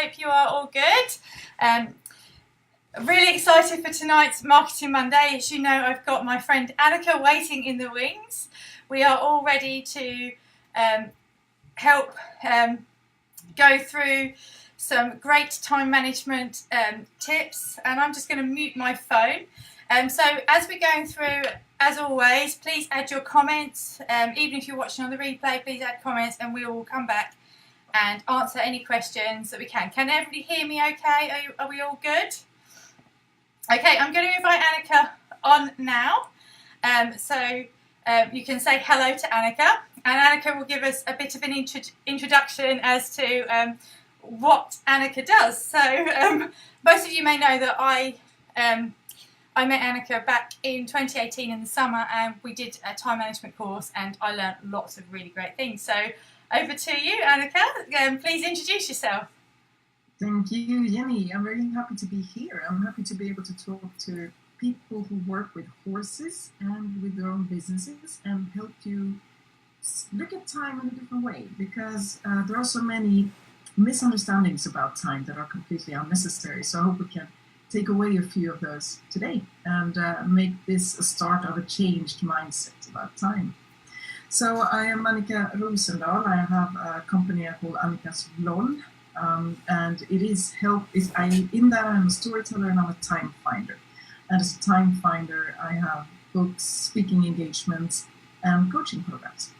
hope you are all good. Really excited for tonight's Marketing Monday. As you know, I've got my friend Annika waiting in the wings. We are all ready to help go through some great time management tips, and I'm just going to mute my phone. So as we're going through, as always, please add your comments. Even if you're watching on the replay, please add comments and we will come back and answer any questions that we can. Can everybody hear me okay? Are we all good? Okay, I'm going to invite Annika on now. You can say hello to Annika, and Annika will give us a bit of an introduction as to what Annika does. So most of you may know that I met Annika back in 2018 in the summer, and we did a time management course, and I learned lots of really great things. So over to you, Annika. Please introduce yourself. Thank you, Jenni. I'm very happy to be here. I'm happy to be able to talk to people who work with horses and with their own businesses and help you look at time in a different way, because there are so many misunderstandings about time that are completely unnecessary. So I hope we can take away a few of those today and make this a start of a changed mindset about time. So I am Annika Rosendahl. I have a company I call Annika Slol, and it is in that I'm a storyteller and I'm a time finder. And as a time finder, I have books, speaking engagements, and coaching programs.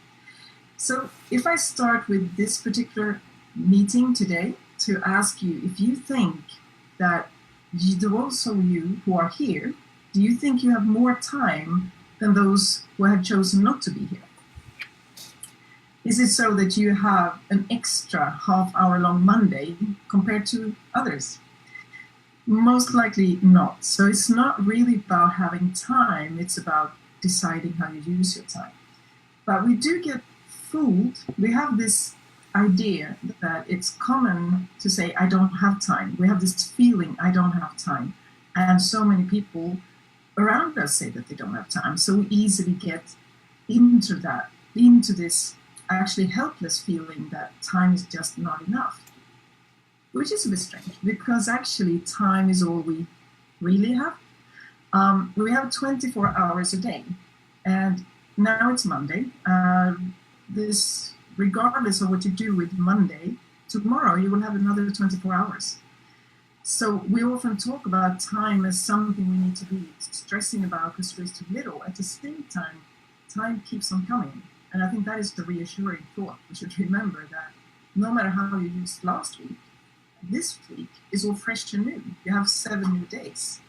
So if I start with this particular meeting today to ask you if you think that you who are here, do you think you have more time than those who have chosen not to be here? Is it so that you have an extra half-hour-long Monday compared to others? Most likely not. So it's not really about having time, it's about deciding how you use your time. But we do get fooled. We have this idea that it's common to say, I don't have time. We have this feeling, I don't have time. And so many people around us say that they don't have time. So we easily get into this actually helpless feeling that time is just not enough, which is a bit strange, because actually time is all we really have. We have 24 hours a day, and now it's Monday. Regardless of what you do with Monday, tomorrow you will have another 24 hours. So we often talk about time as something we need to be stressing about because there is too little. At the same time, time keeps on coming. And I think that is the reassuring thought. We should remember that no matter how you used last week, this week is all fresh and new. You have 7 new days.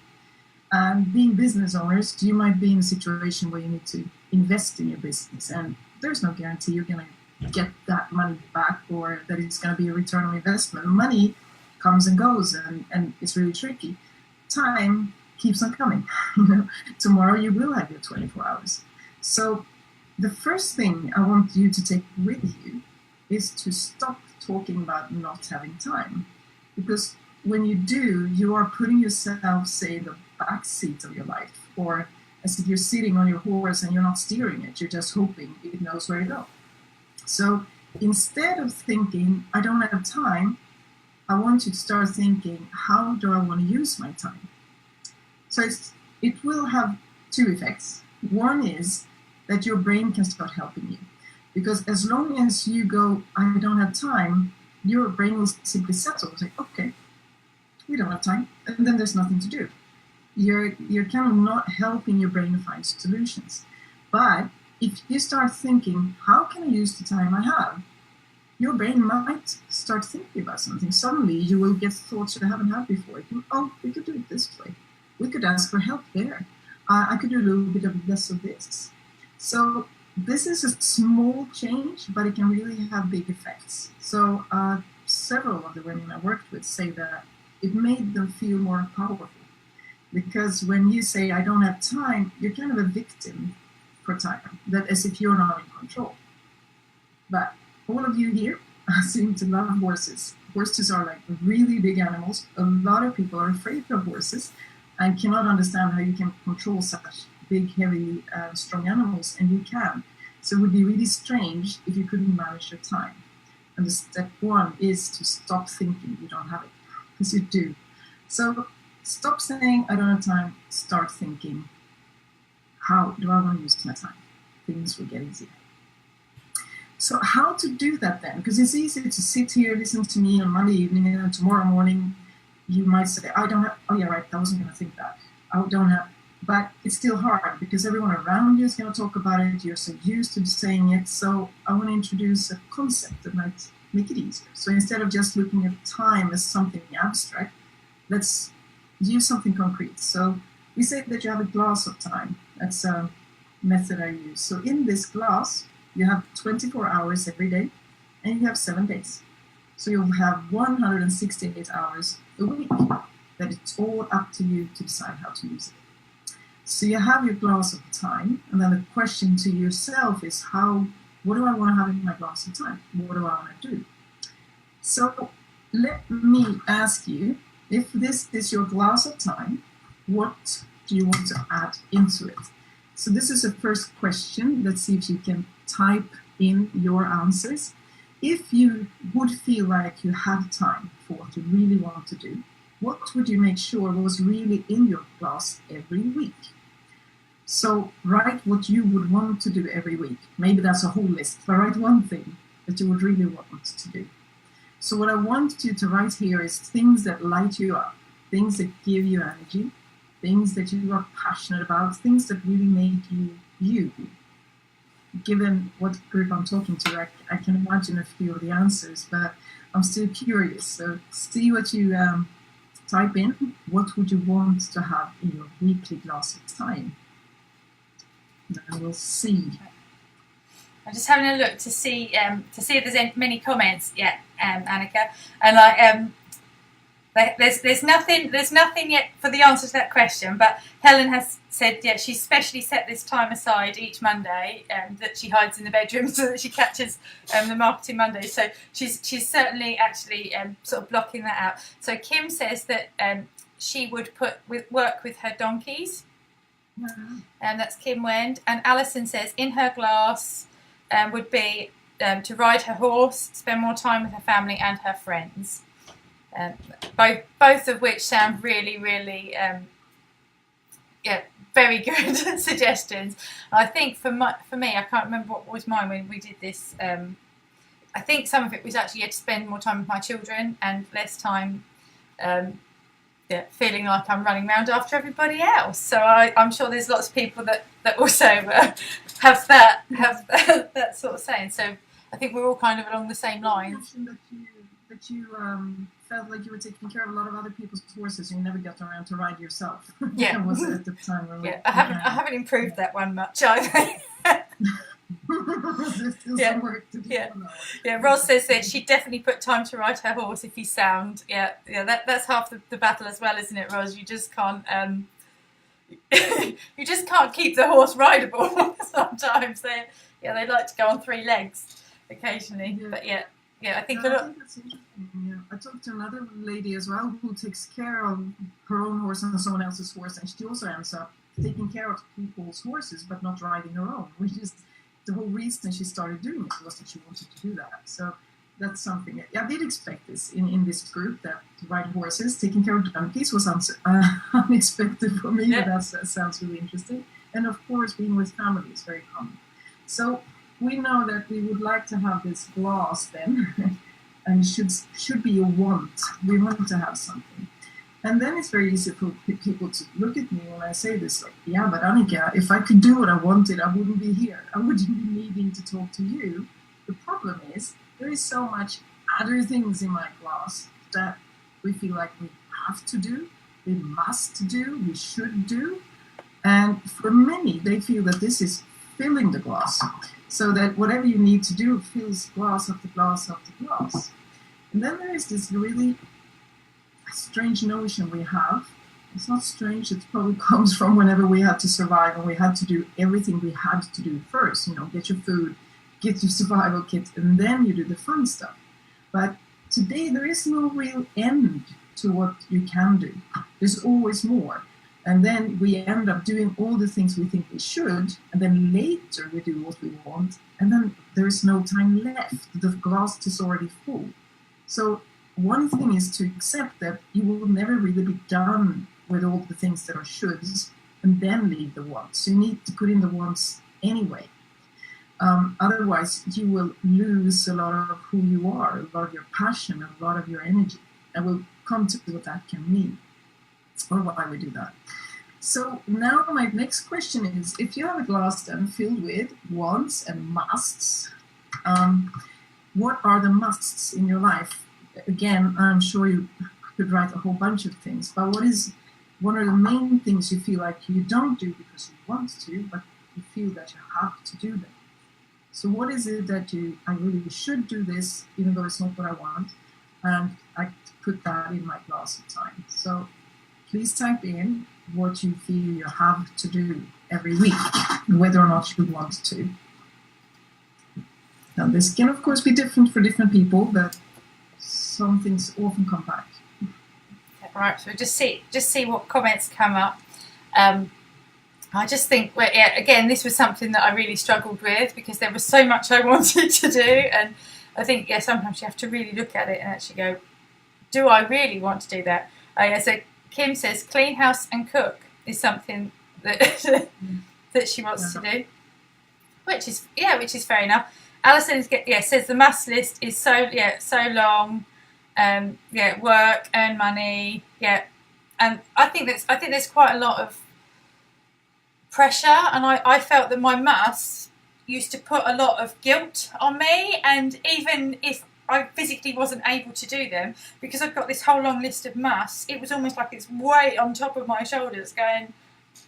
And being business owners, you might be in a situation where you need to invest in your business. And there's no guarantee you're going to get that money back or that it's going to be a return on investment. Money comes and goes, and it's really tricky. Time keeps on coming. Tomorrow you will have your 24 hours. So the first thing I want you to take with you is to stop talking about not having time. Because when you do, you are putting yourself, say, in the back seat of your life, or as if you're sitting on your horse and you're not steering it, you're just hoping it knows where to go. So instead of thinking, I don't have time, I want you to start thinking, how do I want to use my time? So it will have 2 effects. One is that your brain can start helping you. Because as long as you go, I don't have time, your brain will simply settle and say, okay, we don't have time, and then there's nothing to do. You're kind of not helping your brain find solutions. But if you start thinking, how can I use the time I have? Your brain might start thinking about something. Suddenly you will get thoughts you haven't had before. We could do it this way. We could ask for help there. I could do a little bit of less of this. So this is a small change, but it can really have big effects. So several of the women I worked with say that it made them feel more powerful. Because when you say, I don't have time, you're kind of a victim for time, that as if you're not in control. But all of you here seem to love horses. Horses are like really big animals. A lot of people are afraid of horses and cannot understand how you can control such big, heavy, strong animals, and you can. So it would be really strange if you couldn't manage your time. And the step one is to stop thinking you don't have it, because you do. So stop saying, I don't have time, start thinking, how do I want to use my time? Things will get easier. So how to do that then? Because it's easy to sit here, listen to me on Monday evening, and then tomorrow morning you might say, I don't have, oh yeah, right, I wasn't going to think that. I don't have, but it's still hard because everyone around you is going to talk about it. You're so used to saying it. So I want to introduce a concept that might make it easier. So instead of just looking at time as something abstract, let's use something concrete. So we say that you have a glass of time. That's a method I use. So in this glass, you have 24 hours every day, and you have 7 days. So you'll have 168 hours a week. That it's all up to you to decide how to use it. So you have your glass of time, and then the question to yourself is, what do I want to have in my glass of time? What do I want to do? So let me ask you, if this is your glass of time, what do you want to add into it? So this is the first question. Let's see if you can type in your answers. If you would feel like you have time for what you really want to do, what would you make sure was really in your glass every week? So write what you would want to do every week. Maybe that's a whole list, but write one thing that you would really want to do. So what I want you to write here is things that light you up, things that give you energy, things that you are passionate about, things that really make you you. Given what group I'm talking to, I can imagine a few of the answers, but I'm still curious. So see what you type in. What would you want to have in your weekly glass of time? And we'll see. I'm just having a look to see if there's many comments yet, Annika. And there's nothing yet for the answer to that question. But Helen has said, she's specially set this time aside each Monday that she hides in the bedroom so that she catches the Marketing Monday. So she's certainly actually sort of blocking that out. So Kim says that she would work with her donkeys. And that's Kim Wend. And Alison says in her glass would be to ride her horse, spend more time with her family and her friends. Both of which sound really, really, very good suggestions. I think for me, I can't remember what was mine when we did this. I think some of it was actually to spend more time with my children and less time feeling like I'm running around after everybody else. So I'm sure there's lots of people that also have that sort of saying. So I think we're all kind of along the same lines. That you felt like you were taking care of a lot of other people's horses and you never got around to ride yourself. Yeah. That was at the time when I haven't improved that one much either. There's still some work to do. Yeah. Roz says that she'd definitely put time to ride her horse if he's sound. That's half the battle as well, isn't it, Roz? You just can't you just can't keep the horse rideable. Sometimes they like to go on 3 legs occasionally. But I think that's interesting. Yeah. I talked to another lady as well who takes care of her own horse and someone else's horse, and she also ends up taking care of people's horses but not riding her own, which is the whole reason she started doing it, was that she wanted to do that. So that's something I did expect this in this group, that to ride horses, taking care of donkeys was unexpected for me. But that sounds really interesting. And of course, being with family is very common. So we know that we would like to have this glass then, and it should be a want. We want to have something. And then it's very easy for people to look at me when I say this, like, yeah, but Annika, if I could do what I wanted, I wouldn't be here. I wouldn't be needing to talk to you. The problem is, there is so much other things in my glass that we feel like we have to do, we must do, we should do. And for many, they feel that this is filling the glass. So that whatever you need to do fills glass after glass after glass. And then there is this really strange notion we have. It's not strange, it probably comes from whenever we had to survive and we had to do everything we had to do first. Get your food, get your survival kit, and then you do the fun stuff. But today there is no real end to what you can do. There's always more. And then we end up doing all the things we think we should, and then later we do what we want, and then there's no time left. The glass is already full. So one thing is to accept that you will never really be done with all the things that are shoulds, and then leave the wants. So you need to put in the wants anyway. Otherwise, you will lose a lot of who you are, a lot of your passion, a lot of your energy. And we'll come to what that can mean, or why we do that. So now my next question is, if you have a glass then filled with wants and musts, what are the musts in your life? Again, I'm sure you could write a whole bunch of things, but what are the main things you feel like you don't do because you want to, but you feel that you have to do them? So what is it that I really should do this, even though it's not what I want, and I put that in my glass of time. So please type in what you feel you have to do every week, whether or not you want to. Now this can of course be different for different people, but some things often come back. Right, so just see what comments come up. I just think, again, this was something that I really struggled with because there was so much I wanted to do, and I think, sometimes you have to really look at it and actually go, do I really want to do that? So Kim says clean house and cook is something that that she wants to do, which is fair enough. Alison says the must list is so long. Work, earn money, and I think there's quite a lot of pressure, and I felt that my musts used to put a lot of guilt on me, and even if I physically wasn't able to do them, because I've got this whole long list of musts, it was almost like it's weight on top of my shoulders going,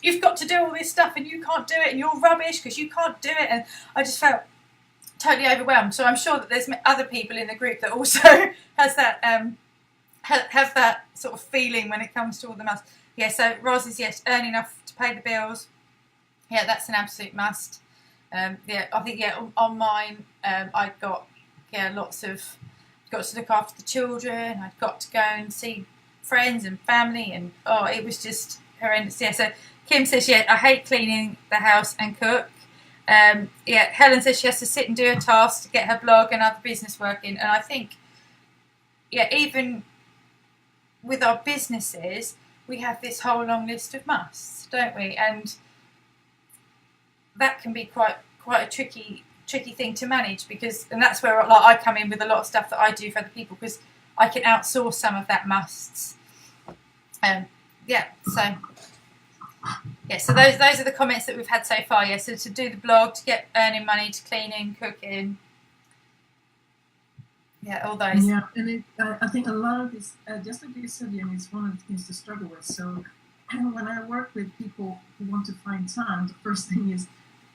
you've got to do all this stuff and you can't do it and you're rubbish because you can't do it, and I just felt totally overwhelmed. So I'm sure that there's other people in the group that also has that have that sort of feeling when it comes to all the musts. So Roz is earn enough to pay the bills. That's an absolute must. I think on mine I've got got to look after the children. I've got to go and see friends and family, and it was just horrendous. So Kim says I hate cleaning the house and cook. Helen says she has to sit and do a task to get her blog and other business working, and I think even with our businesses we have this whole long list of musts, don't we? And that can be quite a tricky thing to manage, and that's where I come in with a lot of stuff that I do for other people, because I can outsource some of that musts. So those are the comments that we've had so far. So to do the blog, to get earning money, to cleaning, cooking, all those. And I think a lot of this, just like you said, Jenni, is one of the things to struggle with. So when I work with people who want to find time, the first thing is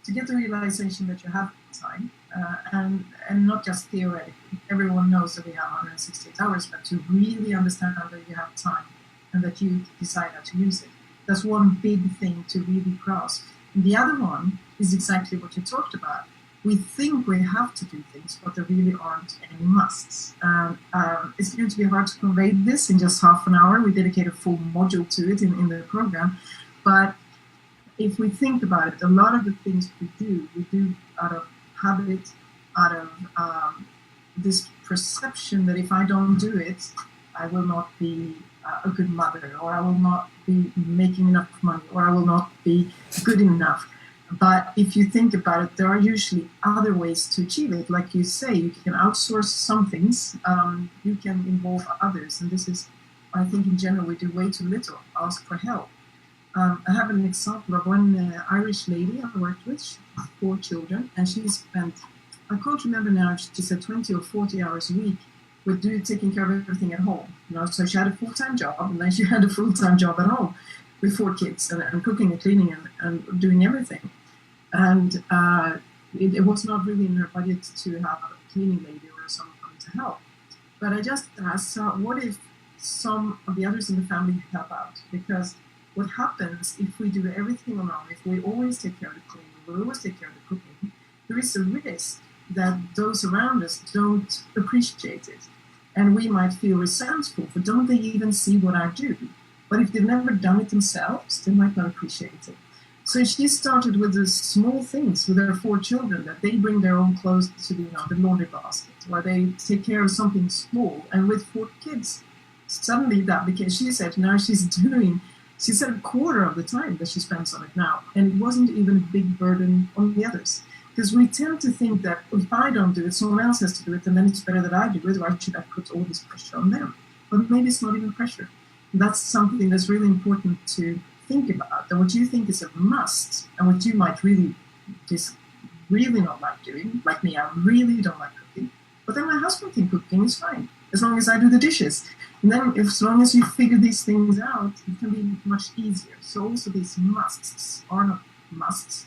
to get the realization that you have time, and not just theoretically. Everyone knows that we have 168 hours, but to really understand that you have time and that you decide how to use it. That's one big thing to really grasp. And the other one is exactly what you talked about. We think we have to do things, but there really aren't any musts. It's going to be hard to convey this in just half an hour. We dedicate a full module to it in the program. But if we think about it, a lot of the things we do out of habit, out of this perception that if I don't do it, I will not be a good mother, or I will not be making enough money, or I will not be good enough. But if you think about it, there are usually other ways to achieve it. Like you say, you can outsource some things, you can involve others. And this is, I think in general, we do way too little, ask for help. I have an example of one Irish lady I worked with. She had 4 children, and she spent, I can't remember now, she said 20 or 40 hours a week with taking care of everything at home. So she had a full-time job, and then she had a full-time job at home with 4 kids, and cooking and cleaning and doing everything. And it was not really in her budget to have a cleaning lady or someone coming to help. But I just asked, what if some of the others in the family help out? Because what happens if we do everything on our own, if we always take care of the cleaning, we always take care of the cooking, there is a risk that those around us don't appreciate it. And we might feel resentful for, don't they even see what I do? But if they've never done it themselves, they might not appreciate it. So she started with the small things with her 4 children, that they bring their own clothes to the laundry basket, or they take care of something small. And with 4 kids, suddenly that became, she said now she said a quarter of the time that she spends on it now. And it wasn't even a big burden on the others. Because we tend to think that if I don't do it, someone else has to do it, and then it's better that I do it. Why should I put all this pressure on them? But maybe it's not even pressure. That's something that's really important to think about. That what you think is a must, and what you might really not like doing, like me, I really don't like cooking. But then my husband thinks cooking is fine, as long as I do the dishes. And then as long as you figure these things out, it can be much easier. So also these musts are not musts.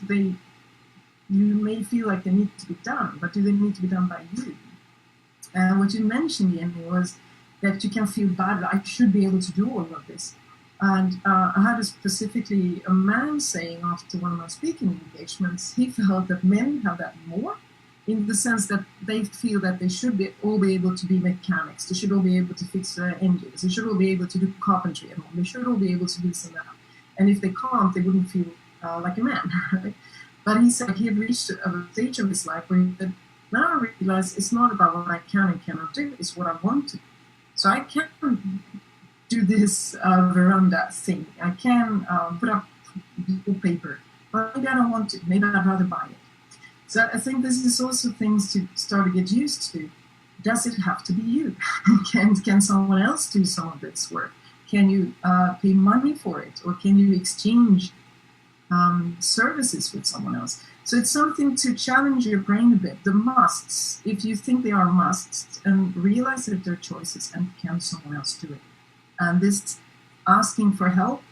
You may feel like they need to be done, but do they need to be done by you? And what you mentioned, Jenni, was that you can feel bad. I should be able to do all of this. And I had specifically a man saying after one of my speaking engagements, he felt that men have that more, in the sense that they feel that they should all be able to be mechanics. They should all be able to fix engines. They should all be able to do carpentry at home. They should all be able to do this and that. And if they can't, they wouldn't feel like a man. Right? But he said he had reached a stage of his life where he said, now I realize it's not about what I can and cannot do, it's what I want to do. So I can do this veranda thing. I can put up paper, but maybe I don't want to. Maybe I'd rather buy it. So I think this is also things to start to get used to. Does it have to be you? Can someone else do some of this work? Can you pay money for it? Or can you exchange services with someone else? So it's something to challenge your brain a bit. The musts, if you think they are musts, and realize that they're choices, and can someone else do it? And this asking for help,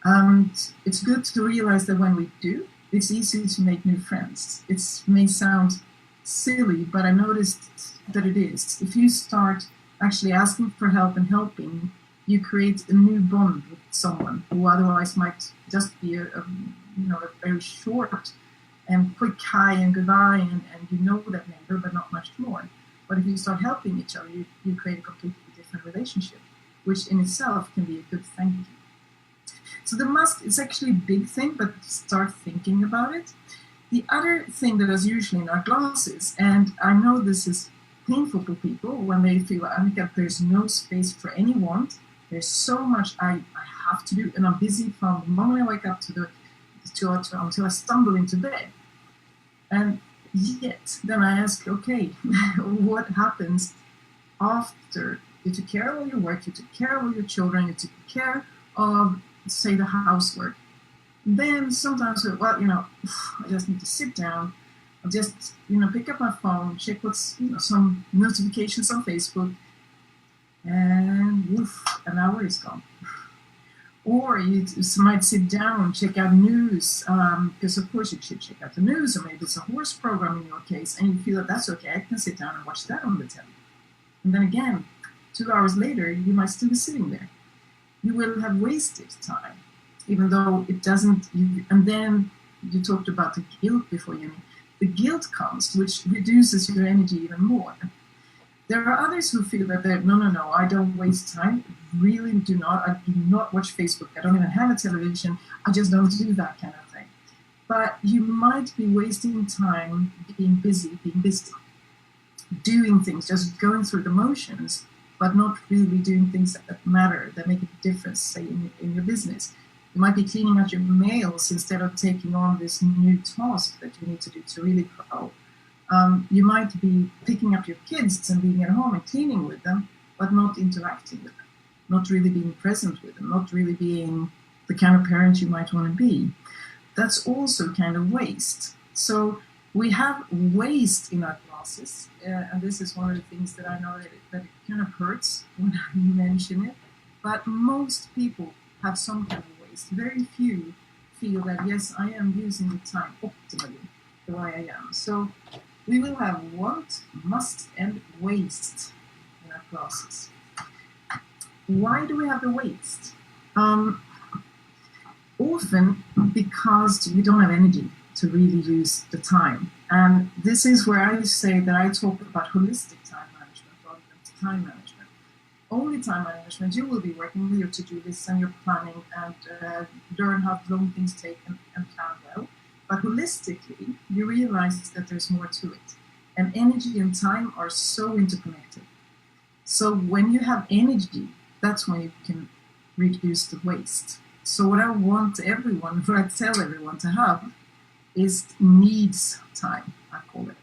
and it's good to realize that when we do, it's easy to make new friends. It may sound silly, but I noticed that it is. If you start actually asking for help and helping, you create a new bond with someone who otherwise might just be a very short and quick hi and goodbye, and you know that neighbor, but not much more. But if you start helping each other, you create a completely different relationship, which in itself can be a good thank you. So the must is actually a big thing, but start thinking about it. The other thing that is usually in our classes, and I know this is painful for people when they feel, Annika, there's no space for anyone. There's so much I have to do, and I'm busy from the moment I wake up until I stumble into bed. And yet, then I ask, okay, what happens after you took care of all your work, you took care of all your children, you took care of, say, the housework? Then sometimes, I just need to sit down. I'll just, pick up my phone, check what's, some notifications on Facebook, and woof, an hour is gone. Or you might sit down and check out news, because of course you should check out the news, or maybe it's a horse program in your case, and you feel that that's okay, I can sit down and watch that on the telly. And then again, 2 hours later, you might still be sitting there. You will have wasted time, even though it doesn't, and then you talked about the guilt before, Jenni. The guilt comes, which reduces your energy even more. There are others who feel that no, I don't waste time. Really do not. I do not watch Facebook. I don't even have a television. I just don't do that kind of thing. But you might be wasting time being busy, doing things, just going through the motions, but not really doing things that matter, that make a difference, say, in your business. You might be cleaning out your mails instead of taking on this new task that you need to do to really grow. You might be picking up your kids and being at home and cleaning with them, but not interacting with them, not really being present with them, not really being the kind of parent you might want to be. That's also kind of waste. So we have waste in our classes, and this is one of the things that I know that it kind of hurts when I mention it, but most people have some kind of waste. Very few feel that, yes, I am using the time optimally the way I am. So we will have want, must, and waste in our classes. Why do we have the waste? Often because we don't have energy to really use the time. And this is where I say that I talk about holistic time management rather than time management. only time management, you will be working with your to-do lists and your planning and learn how long things take and plan well. But holistically, you realize that there's more to it. And energy and time are so interconnected. So when you have energy, that's when you can reduce the waste. So what I want everyone, what I tell everyone to have is needs time, I call it.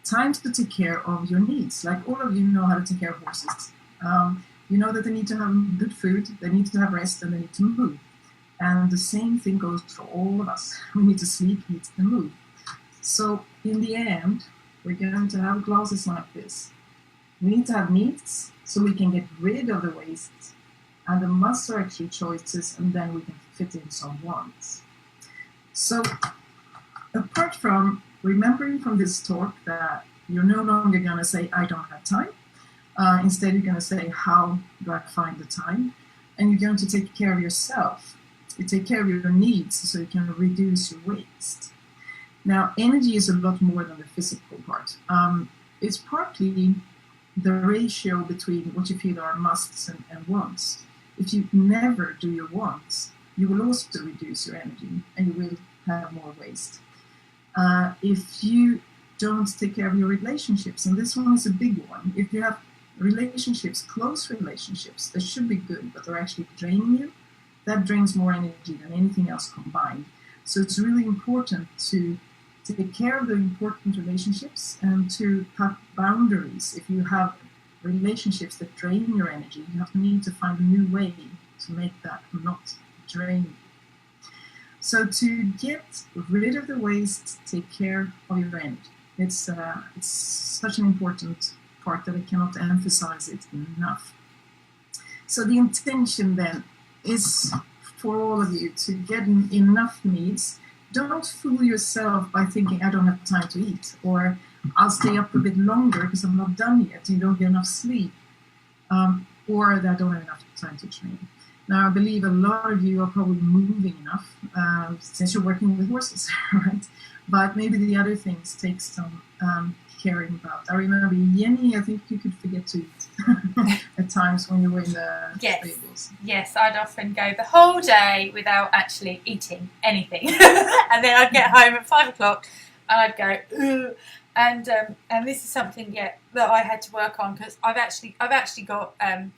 Time to take care of your needs. Like all of you know how to take care of horses. You know that they need to have good food, they need to have rest, and they need to move. And the same thing goes for all of us. We need to sleep, eat, and move. So in the end, we're going to have glasses like this. We need to have needs so we can get rid of the waste. And the musts are actually choices, and then we can fit in some wants. So apart from remembering from this talk that you're no longer going to say, I don't have time. Instead, you're going to say, how do I find the time? And you're going to take care of yourself. You take care of your needs so you can reduce your waste. Now, energy is a lot more than the physical part. It's partly the ratio between what you feel are musts and wants. If you never do your wants, you will also reduce your energy and you will have more waste. If you don't take care of your relationships, and this one is a big one, if you have relationships, close relationships, that should be good, but they're actually draining you, that drains more energy than anything else combined. So it's really important to take care of the important relationships and to have boundaries. If you have relationships that drain your energy, you need to find a new way to make that not drain you. So to get rid of the waste, take care of your energy. It's such an important part that I cannot emphasize it enough. So the intention then is for all of you to get enough needs. Don't fool yourself by thinking I don't have time to eat, or I'll stay up a bit longer because I'm not done yet, and you don't get enough sleep, or that I don't have enough time to train. Now, I believe a lot of you are probably moving enough since you're working with horses, right? But maybe the other things take some caring about. I remember, Jenni, I think you could forget to eat at times when you were in the stables. Yes, I'd often go the whole day without actually eating anything. And then I'd get home at 5 o'clock and I'd go, ugh. And this is something that I had to work on because I've actually got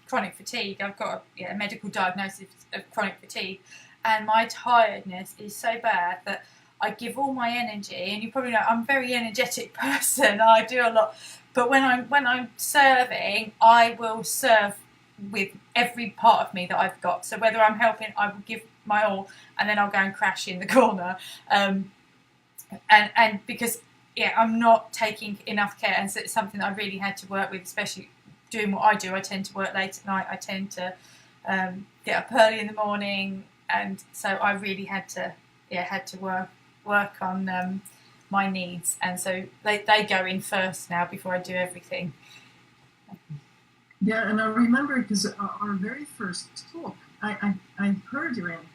chronic fatigue. I've got a medical diagnosis of chronic fatigue, and my tiredness is so bad that I give all my energy. And you probably know I'm a very energetic person. I do a lot, but when I'm serving, I will serve with every part of me that I've got. So whether I'm helping, I will give my all, and then I'll go and crash in the corner. And because I'm not taking enough care, and so it's something that I really had to work with, especially doing what I do. I tend to work late at night. I tend to get up early in the morning, and so I really had to work on my needs, and so they go in first now before I do everything. Yeah, and I remember because our very first talk, I heard your energy.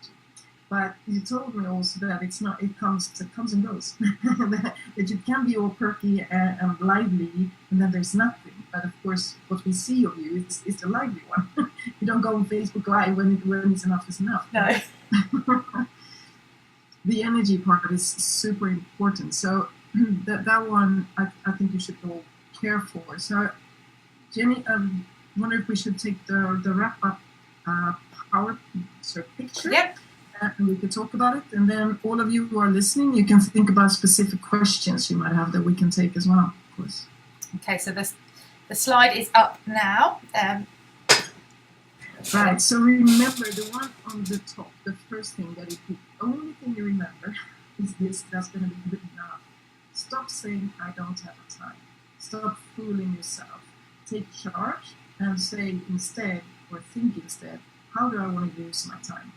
But you told me also that it comes and goes. That you can be all perky and lively, and then there's nothing. But of course, what we see of you is the lively one. You don't go on Facebook Live when it's enough is enough. No. The energy part is super important. So that one, I think you should all care for. So, Jenni, I wonder if we should take the wrap-up power picture. Yep. And we could talk about it, and then all of you who are listening, you can think about specific questions you might have that we can take as well, of course. Okay, so the slide is up now. Right, so remember the one on the top, the first thing that if the only thing you remember is this, that's going to be good enough. Stop saying, I don't have time. Stop fooling yourself. Take charge and say instead, or think instead, how do I want to use my time?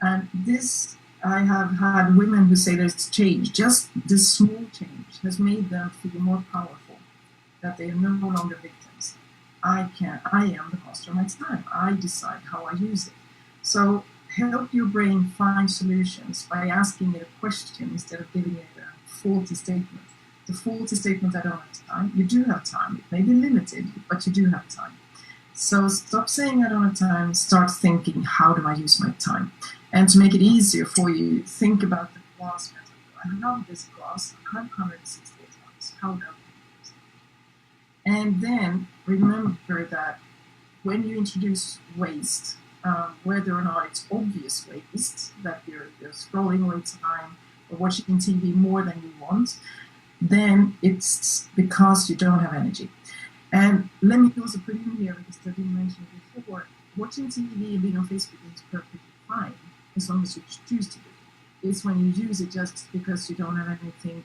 And this, I have had women who say there's change. Just this small change has made them feel more powerful, that they are no longer victims. I am the master of my time. I decide how I use it. So help your brain find solutions by asking it a question instead of giving it a faulty statement. The faulty statement, I don't have time. You do have time. It may be limited, but you do have time. So stop saying I don't have time, start thinking, how do I use my time? And to make it easier for you, think about the glass method. I have this glass, I have 168 hours, how do I use it? And then remember that when you introduce waste, whether or not it's obvious waste, that you're scrolling away time or watching TV more than you want, then it's because you don't have energy. And let me also put in here, because I didn't mention it before, watching TV and being on Facebook is perfectly fine, as long as you choose to do it. It's when you use it just because you don't have anything,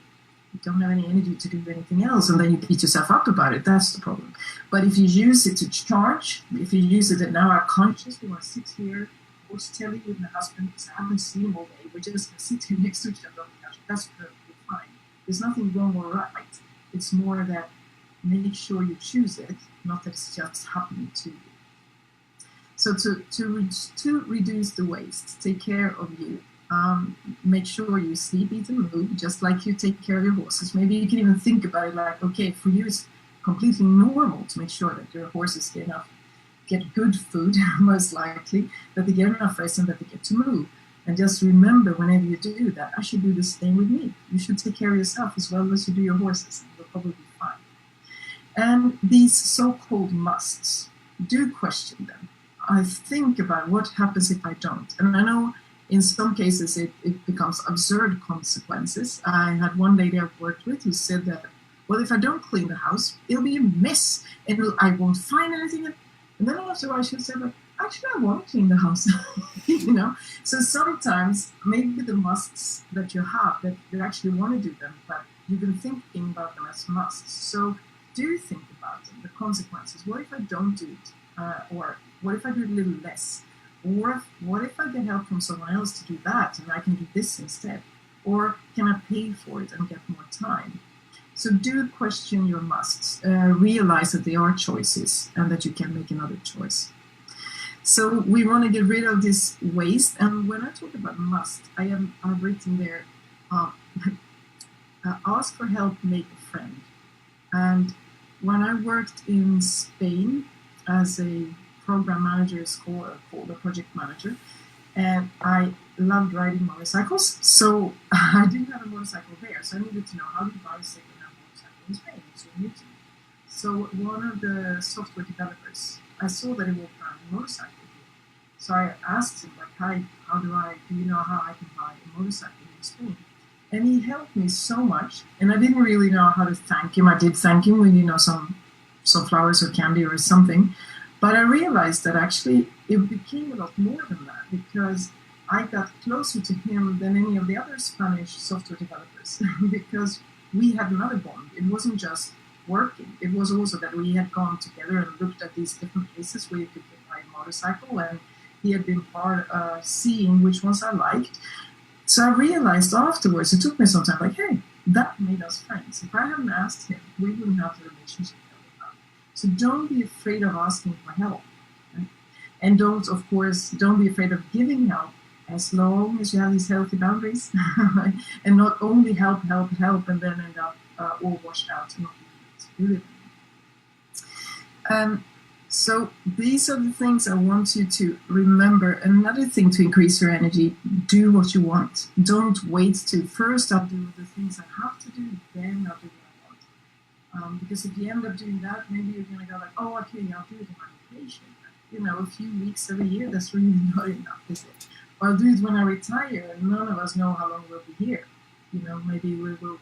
you don't have any energy to do anything else, and then you beat yourself up about it. That's the problem. But if you use it to charge, if you use it and now are conscious, we want to sit here, watch telly with my husband, because I haven't seen him all day, we're just going to sit here next to each other on the couch. That's perfectly fine. There's nothing wrong or right. It's more that make sure you choose it, not that it's just happening to you. So to reduce the waste, take care of you. Make sure you sleep, eat, and move, just like you take care of your horses. Maybe you can even think about it like, okay, for you it's completely normal to make sure that your horses get good food, most likely, that they get enough rest and that they get to move. And just remember, whenever you do that, I should do the same with me. You should take care of yourself as well as you do your horses, and you'll probably be fine. And these so-called musts, do question them. I think about what happens if I don't. And I know in some cases it becomes absurd consequences. I had one lady I've worked with who said that, well, if I don't clean the house, it'll be a mess and I won't find anything. And then after a while she said, actually, I want to clean the house. You know? So sometimes maybe the musts that you have, that you actually want to do them, but you've been thinking about them as musts. So do think about them, the consequences. What if I don't do it? Or what if I do a little less? Or what if I get help from someone else to do that and I can do this instead? Or can I pay for it and get more time? So do question your musts. Realize that they are choices and that you can make another choice. So we want to get rid of this waste. And when I talk about must, I've written there, ask for help, make a friend. And when I worked in Spain as a program manager, it's called a project manager, and I loved riding motorcycles. So I didn't have a motorcycle there, so I needed to know how to buy a second-hand motorcycle in Spain. So I knew to. So one of the software developers, I saw that he walked around a motorcycle here. So I asked him, like, hi, do you know how I can buy a motorcycle in Spain? And he helped me so much, and I didn't really know how to thank him. I did thank him with, some flowers or candy or something. But I realized that actually it became a lot more than that, because I got closer to him than any of the other Spanish software developers because we had another bond. It wasn't just working. It was also that we had gone together and looked at these different places where you could buy a motorcycle, and he had been part of seeing which ones I liked. So I realized afterwards, it took me some time, like, hey, that made us friends. If I hadn't asked him, we wouldn't have the relationship that we have. So don't be afraid of asking for help. Right? And don't be afraid of giving help, as long as you have these healthy boundaries. And not only help, and then end up all washed out and not being able to do it. So these are the things I want you to remember. Another thing to increase your energy, do what you want. Don't wait to first I'll do the things I have to do, then I'll do what I want. Because if you end up doing that, maybe you're going to go like, oh, okay, I'll do it on my vacation. A few weeks every year, that's really not enough, is it? Or I'll do it when I retire, and none of us know how long we'll be here. Maybe we will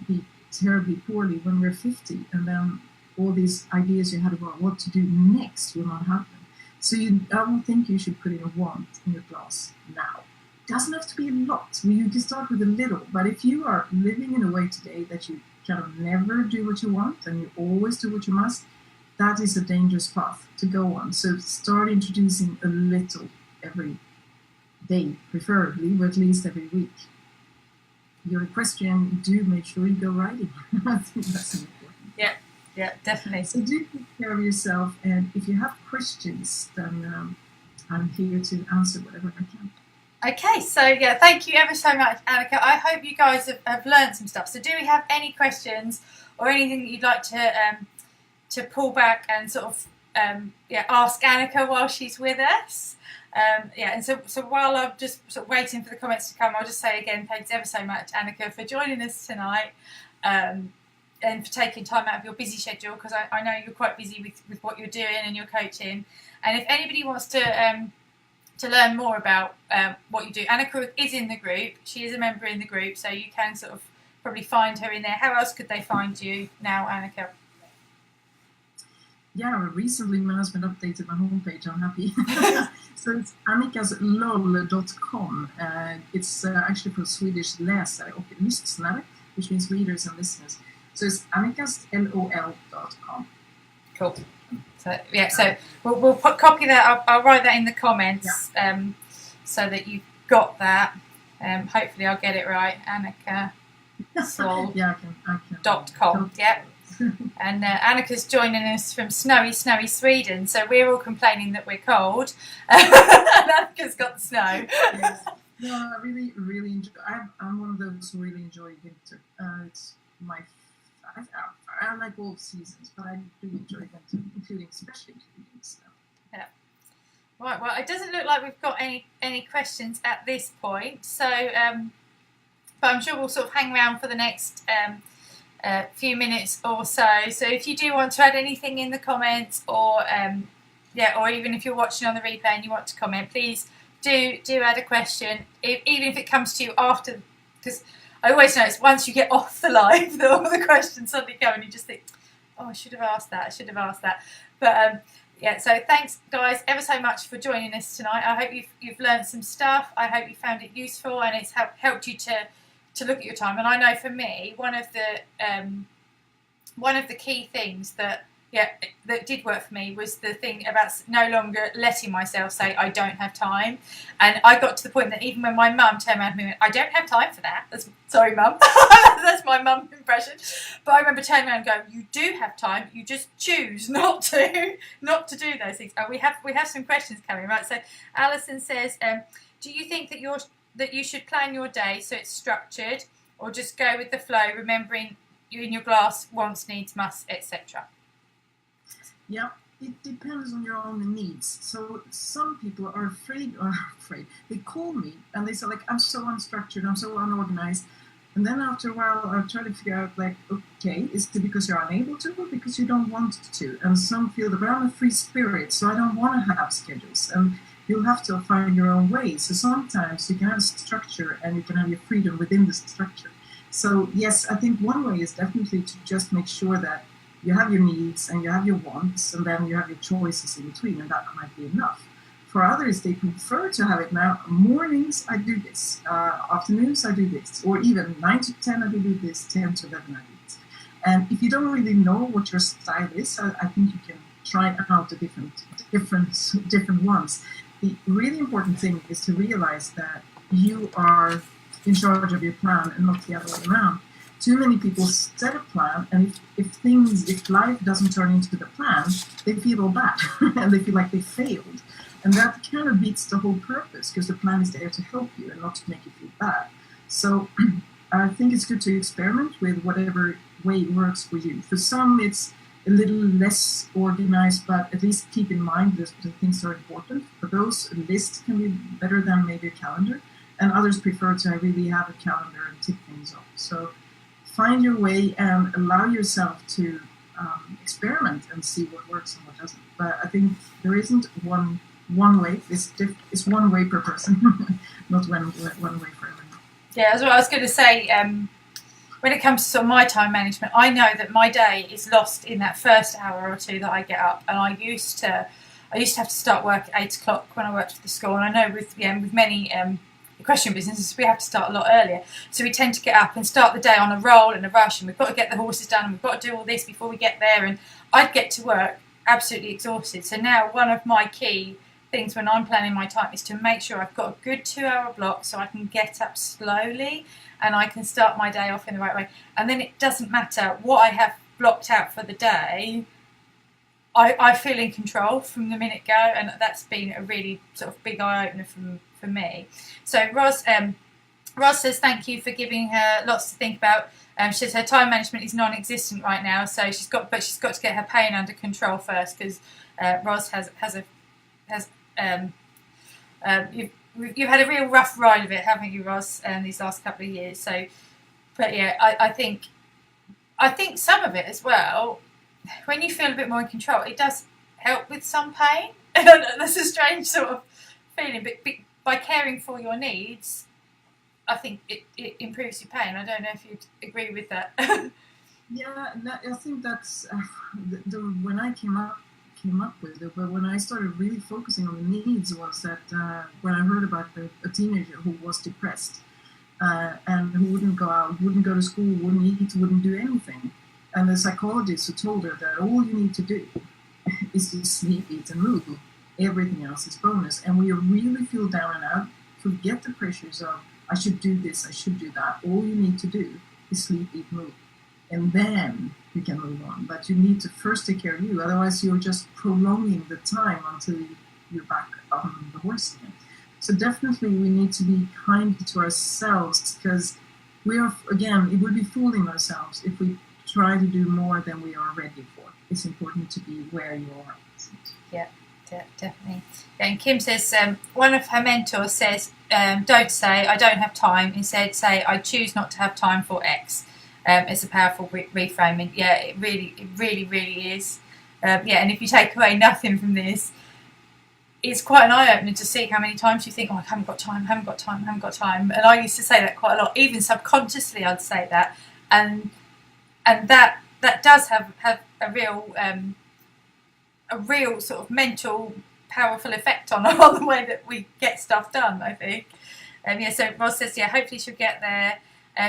be terribly poorly when we're 50, and then all these ideas you had about what to do next will not happen. So I don't think you should put in a want in your glass now. It doesn't have to be a lot. You can start with a little. But if you are living in a way today that you kind of never do what you want and you always do what you must, that is a dangerous path to go on. So start introducing a little every day, preferably, or at least every week. You're equestrian, do make sure you go riding. I think that's important. Yeah, definitely. So do take care of yourself, and if you have questions, then I'm here to answer whatever I can. Okay, so thank you ever so much, Annika. I hope you guys have learned some stuff. So do we have any questions or anything that you'd like to pull back and sort of ask Annika while she's with us. And so while I'm just sort of waiting for the comments to come, I'll just say again, thanks ever so much, Annika, for joining us tonight, and for taking time out of your busy schedule, because I know you're quite busy with what you're doing and your coaching. And if anybody wants to learn more about what you do, Annika is in the group. She is a member in the group, so you can sort of probably find her in there. How else could they find you now, Annika? Yeah, recently my husband updated my homepage. I'm happy. So it's annikaslol.com. It's actually for Swedish läsare och lyssnare, which means readers and listeners. So it's annikaslol.com. Cool. So we'll copy that. I'll write that in the comments, so that you've got that. Hopefully I'll get it right. Annika Slol. I can. .com. Yeah. And Annika's joining us from snowy Sweden, so we're all complaining that we're cold. And Annika's got the snow. Yes. No, I really enjoy. I'm one of those who really enjoy winter. It's I like all seasons, but I do enjoy winter, including especially snow. Yeah. Right. Well, it doesn't look like we've got any questions at this point. So, but I'm sure we'll sort of hang around for the next few minutes or so. So if you do want to add anything in the comments, or or even if you're watching on the replay and you want to comment, please do add a question, even if it comes to you after, because I always know it's once you get off the live that all the questions suddenly come and you just think, oh, I should have asked that. But so thanks guys ever so much for joining us tonight. I hope you've learned some stuff. I hope you found it useful and it's helped you to look at your time. And I know for me, one of the key things that did work for me was the thing about no longer letting myself say I don't have time. And I got to the point that even when my mum turned around to me and went, I don't have time for that. Sorry, mum. That's my mum impression. But I remember turning around and going, you do have time. You just choose not to do those things. And we have some questions coming, right? So Alison says, do you think that you should plan your day so it's structured, or just go with the flow, remembering you in your glass wants, needs, must, etc.? Yeah, it depends on your own needs. So some people are afraid. They call me and they say, like, I'm so unstructured, I'm so unorganized. And then after a while, I try to figure out, like, okay, is it because you're unable to, or because you don't want to? And some feel that, well, I'm a free spirit, so I don't want to have schedules. And you'll have to find your own way. So sometimes you can have structure and you can have your freedom within the structure. So yes, I think one way is definitely to just make sure that you have your needs and you have your wants, and then you have your choices in between, and that might be enough. For others, they prefer to have it now. Mornings, I do this. Afternoons, I do this. Or even 9 to 10, I do this. 10 to 11, I do this. And if you don't really know what your style is, I think you can try out the different ones. The really important thing is to realize that you are in charge of your plan and not the other way around. Too many people set a plan, and if life doesn't turn into the plan, they feel all bad and they feel like they failed. And that kind of beats the whole purpose, because the plan is there to help you and not to make you feel bad. So I think it's good to experiment with whatever way works for you. For some, it's a little less organized, but at least keep in mind that the things are important. For those, a list can be better than maybe a calendar, and others prefer to really have a calendar and tick things off. So find your way and allow yourself to experiment and see what works and what doesn't. But I think there isn't one way. It's one way per person, not one way for everyone. Yeah, that's what I was going to say. When it comes to sort of my time management, I know that my day is lost in that first hour or two that I get up, and I used to have to start work at 8 o'clock when I worked for the school. And I know with many equestrian businesses, we have to start a lot earlier. So we tend to get up and start the day on a roll and a rush, and we've got to get the horses done, and we've got to do all this before we get there. And I'd get to work absolutely exhausted. So now one of my key things when I'm planning my time is to make sure I've got a good 2-hour block so I can get up slowly and I can start my day off in the right way. And then it doesn't matter what I have blocked out for the day. I feel in control from the minute go, and that's been a really sort of big eye-opener for me. So Roz says thank you for giving her lots to think about. She says her time management is non-existent right now, so she's got to get her pain under control first, because Ros has you've had a real rough ride of it, haven't you, Ros? These last couple of years. So, but yeah, I think some of it as well. When you feel a bit more in control, it does help with some pain. That's a strange sort of feeling, but by caring for your needs, I think it improves your pain. I don't know if you'd agree with that. Yeah, I think that's when I came up with it. But when I started really focusing on the needs, was that when I heard about a teenager who was depressed and who wouldn't go out, wouldn't go to school, wouldn't eat, wouldn't do anything, and the psychologist who told her that all you need to do is to sleep, eat, and move. Everything else is bonus. And we really feel down and out, forget the pressures of I should do this, I should do that. All you need to do is sleep, eat, move. And then you can move on. But you need to first take care of you. Otherwise, you're just prolonging the time until you're back on the horse again. So definitely we need to be kind to ourselves, because we are, again, it would be fooling ourselves if we try to do more than we are ready for. It's important to be where you are. Yeah. Definitely. And Kim says one of her mentors says, don't say I don't have time, instead say I choose not to have time for X. It's a powerful reframing. Yeah, it really is. And if you take away nothing from this, it's quite an eye-opener to see how many times you think, I haven't got time. And I used to say that quite a lot. Even subconsciously I'd say that, and that does have a real sort of mental powerful effect on the way that we get stuff done, I think. So Ross says, hopefully she'll get there.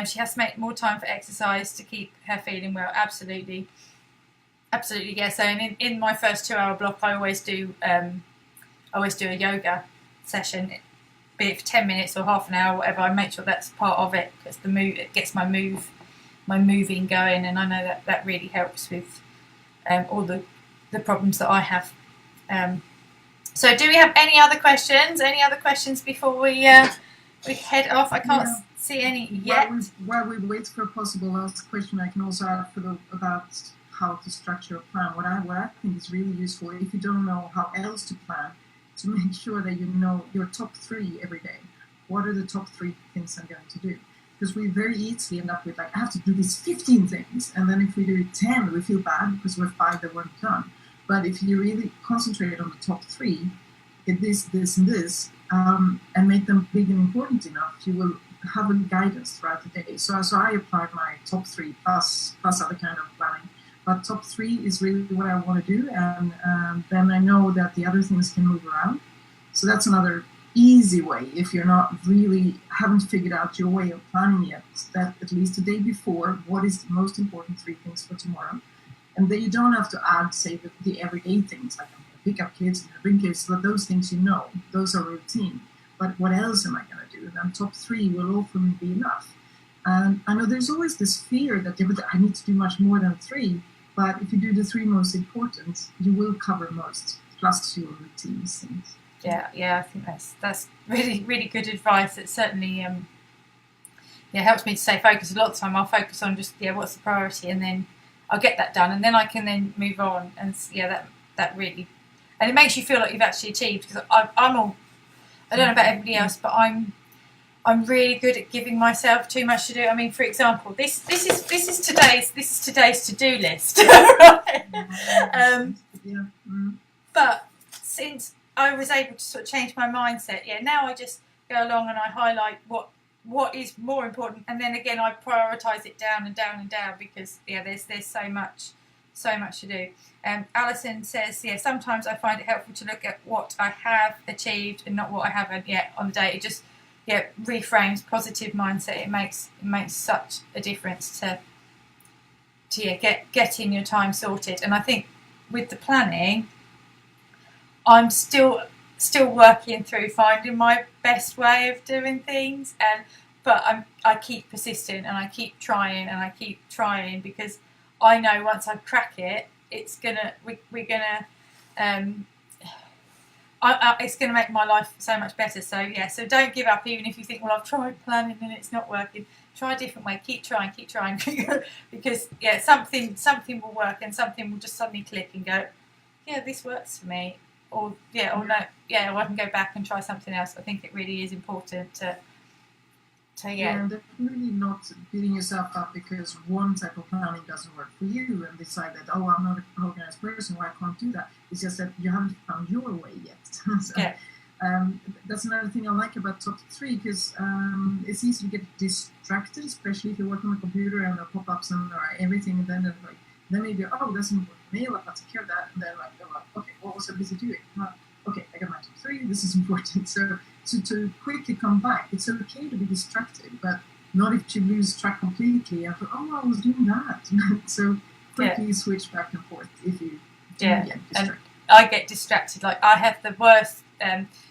She has to make more time for exercise to keep her feeling well. Absolutely, yeah. So in my first 2-hour block, I always do a yoga session, be it for 10 minutes or half an hour, whatever. I make sure that's part of it, because it gets my moving going, and I know that really helps with all the problems that I have. So do we have any other questions? Any other questions before we head off? I can't see any yet. While we wait for a possible last question, I can also add about how to structure a plan. What I think is really useful, if you don't know how else to plan, to make sure that you know your top 3 every day. What are the top 3 things I'm going to do? Because we very easily end up with I have to do these 15 things, and then if we do 10, we feel bad because we're 5 that weren't done. But if you really concentrate on the top 3, this, and this, and make them big and important enough, you will have a guidance throughout the day. So I applied my top 3 plus other kind of planning. But top 3 is really what I want to do, and then I know that the other things can move around. So that's another easy way, if you're not really haven't figured out your way of planning yet, that at least the day before, what is the most important 3 things for tomorrow. And then you don't have to add, say, the everyday things, like I'm going to pick up kids, I'm going to bring kids, but those things those are routine. But what else am I going to do? And then top 3 will often be enough. And I know there's always this fear that I need to do much more than 3, but if you do the 3 most important, you will cover most, plus your routines things. Yeah, I think that's really, really good advice. It certainly helps me to stay focused. A lot of the time I'll focus on just what's the priority, and then I'll get that done, and then I can then move on. And that really, and it makes you feel like you've actually achieved. Because I don't know about everybody else, but I'm really good at giving myself too much to do. I mean, for example, this is today's to-do list, right? But since I was able to sort of change my mindset, now I just go along and I highlight what is more important, and then again I prioritise it down and down and down, because there's so much to do. Alison says, sometimes I find it helpful to look at what I have achieved and not what I haven't yet on the day. It just reframes positive mindset. It makes such a difference to getting your time sorted. And I think with the planning, I'm still working through finding my best way of doing things, but I keep persisting, and I keep trying, because I know once I crack it, it's gonna make my life so much better. So don't give up, even if you think, well, I've tried planning and it's not working. try a different way, keep trying, because something will work and something will just suddenly click and go, yeah, this works for me, or or no, or I can go back and try something else. I think it really is important to and definitely not beating yourself up because one type of planning doesn't work for you and decide that, oh, I'm not an organized person, or I can't do that. It's just that you haven't found your way yet. That's another thing I like about top 3, because it's easy to get distracted, especially if you work on a computer and the pop-ups and everything, and then maybe, oh, that's an important mail, I'll take care of that, and then okay, what was I busy doing? Okay, I got my top 3, this is important. So to quickly come back, it's okay to be distracted, but not if you lose track completely after, oh, I was doing that. So quickly switch back and forth if you get distracted. And I get distracted. Like, I have the worst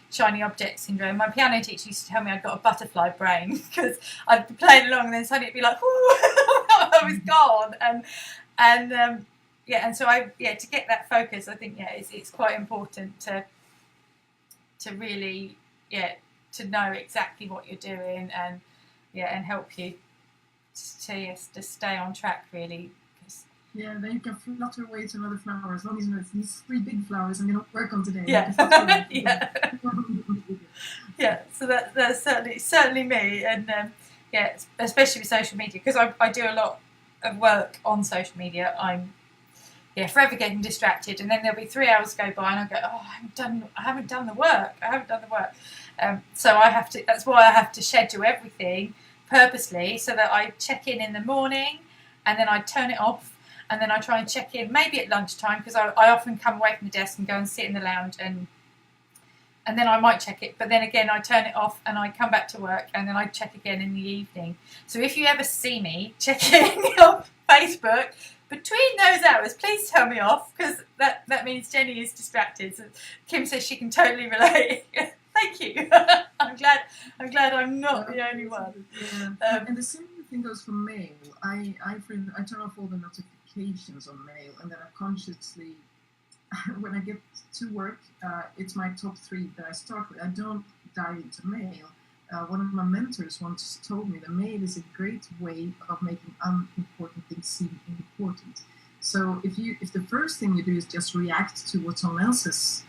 shiny object syndrome. My piano teacher used to tell me I'd got a butterfly brain because I'd be playing along and then suddenly it'd be like, I was gone. And so to get that focus, I think it's quite important to really to know exactly what you're doing and help you to stay on track, really. Yeah, then you can flutter away to another flower as long as you know it's these 3 big flowers I'm going to work on today. So that's certainly me, and especially with social media, because I do a lot of work on social media. I'm forever getting distracted, and then there'll be 3 hours go by, and I'll go, oh, I haven't done the work. So that's why I have to schedule everything purposely, so that I check in the morning, and then I turn it off, and then I try and check in maybe at lunchtime, because I often come away from the desk and go and sit in the lounge, and then I might check it, but then again I turn it off and I come back to work, and then I check again in the evening. So if you ever see me checking on Facebook between those hours, please tell me off, because that means Jenny is distracted. So Kim says she can totally relate. Thank you. I'm glad I'm not the only one. Yeah. And the same thing goes for mail. I turn off all the notifications on mail, and then I consciously, when I get to work, it's my top 3 that I start with. I don't dive into mail. One of my mentors once told me that mail is a great way of making unimportant things seem important. So if the first thing you do is just react to what someone else has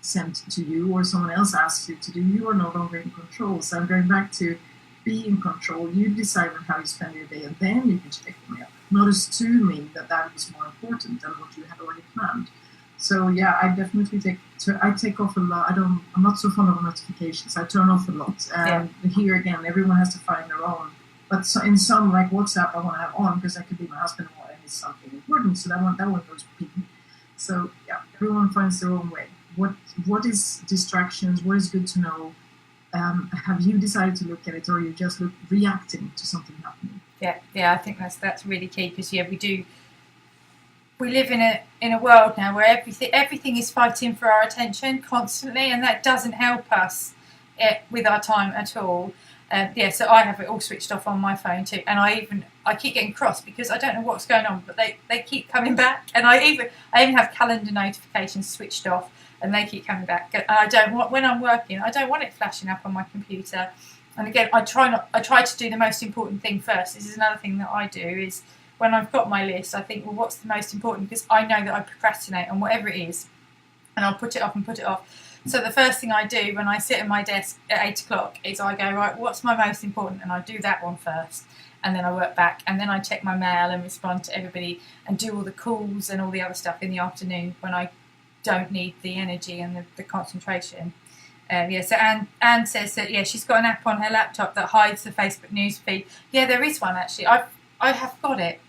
sent to you, or someone else asks you to do, you are no longer in control. So I'm going back to be in control. You decide on how you spend your day, and then you can check the mail. Not assuming that is more important than what you had already planned. So I definitely take off a lot. I'm not so fond of notifications. I turn off a lot. And here again, everyone has to find their own. But in some, like WhatsApp, I want to have on, because that could be my husband and it's something important. So that one goes ping. So everyone finds their own way. What is distractions? What is good to know? Have you decided to look at it, or are you just reacting to something happening? I think that's really key, because we live in a world now where everything is fighting for our attention constantly, and that doesn't help us with our time at all. So I have it all switched off on my phone too, and I keep getting cross because I don't know what's going on, but they keep coming back, and I even have calendar notifications switched off, and they keep coming back. And I don't want, when I'm working, I don't want it flashing up on my computer. And again, I try to do the most important thing first. This is another thing that I do, is when I've got my list, I think, well, what's the most important? Because I know that I procrastinate on whatever it is, and I'll put it off. So the first thing I do when I sit at my desk at 8 o'clock is I go, right, what's my most important? And I do that one first, and then I work back, and then I check my mail and respond to everybody and do all the calls and all the other stuff in the afternoon when I don't need the energy and the concentration. So Anne says that she's got an app on her laptop that hides the Facebook news feed. Yeah, there is one actually. I have got it.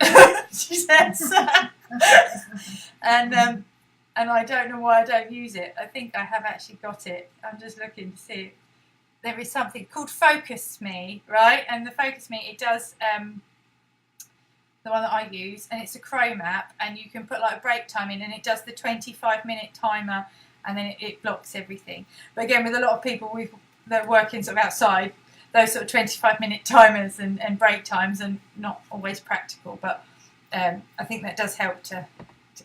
She says, and I don't know why I don't use it. I think I have actually got it. I'm just looking to see. There is something called Focus Me, right? And the Focus Me, it does the one that I use, and it's a Chrome app, and you can put like a break time in, and it does the 25-minute timer, and then it blocks everything. But again, with a lot of people that are working sort of outside, those sort of 25-minute timers and break times are not always practical. But I think that does help to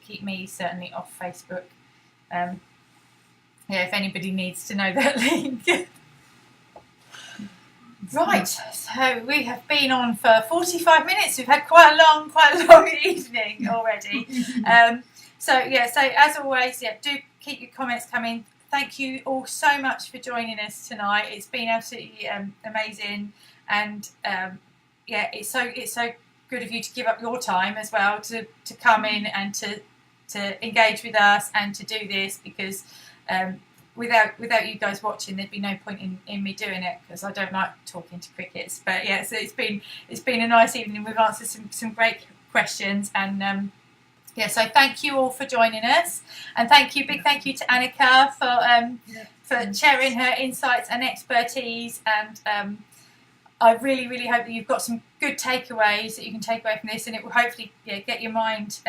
keep me certainly off Facebook. If anybody needs to know that link. Right, so we have been on for 45 minutes. We've had quite a long evening already. So as always, do keep your comments coming. Thank you all so much for joining us tonight. It's been absolutely amazing, and it's so good of you to give up your time as well to come in and to engage with us and to do this, because without you guys watching, there'd be no point in me doing it, because I don't like talking to crickets. But yeah, so it's been a nice evening. We've answered some great questions, and so thank you all for joining us, and big thank you to Annika for sharing her insights and expertise, and I really, really hope that you've got some good takeaways that you can take away from this, and it will hopefully get your mind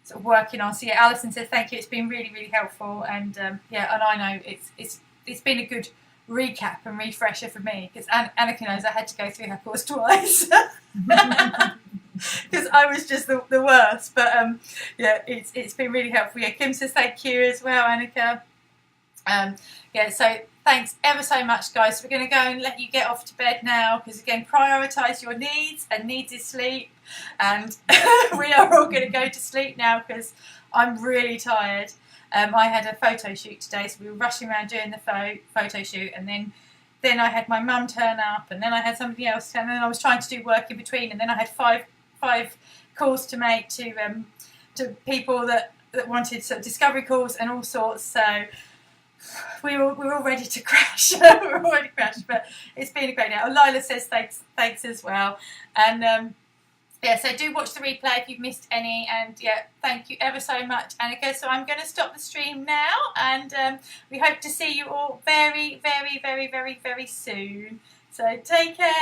sort of working on. So Alison says thank you. It's been really, really helpful, and and I know it's been a good recap and refresher for me, because Annika knows I had to go through her course twice because I was just the worst. But it's been really helpful. Kim says thank you as well, Annika. So thanks ever so much, guys. We're going to go and let you get off to bed now, because again, prioritise your needs, and needs is sleep, and we are all going to go to sleep now, because I'm really tired. I had a photo shoot today, so we were rushing around doing the photo shoot, and then I had my mum turn up, and then I had somebody else turn, and then I was trying to do work in between, and then I had five calls to make to people that wanted sort of discovery calls and all sorts. So we were all ready to crash. But it's been a great night. Lila says thanks as well, and so do watch the replay if you've missed any, and thank you ever so much, Annika. So I'm going to stop the stream now, and we hope to see you all very, very, very, very, very soon. So take care.